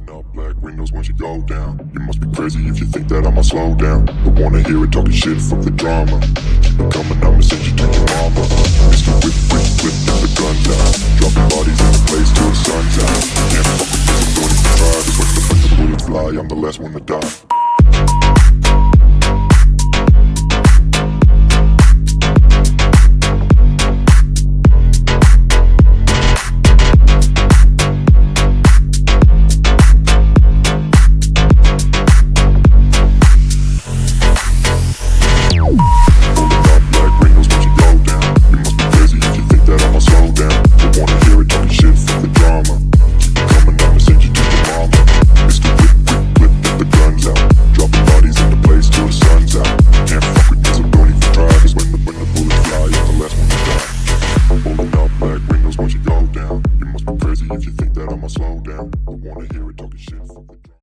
Rolling up black windows once you go down. You must be crazy if you think that I'ma slow down. Don't wanna hear it talking shit, fuck the drama. Keep it coming, I'ma send you to your mama. Mr. Whip, whip, whip, get the guns out. Dropping bodies in the place till the sun's out. Can't fuck with this, I'm doing it for pride. Cause when the bullets fly, I'm the last one to die. If you think that I'ma slow down, I wanna hear it talking shit.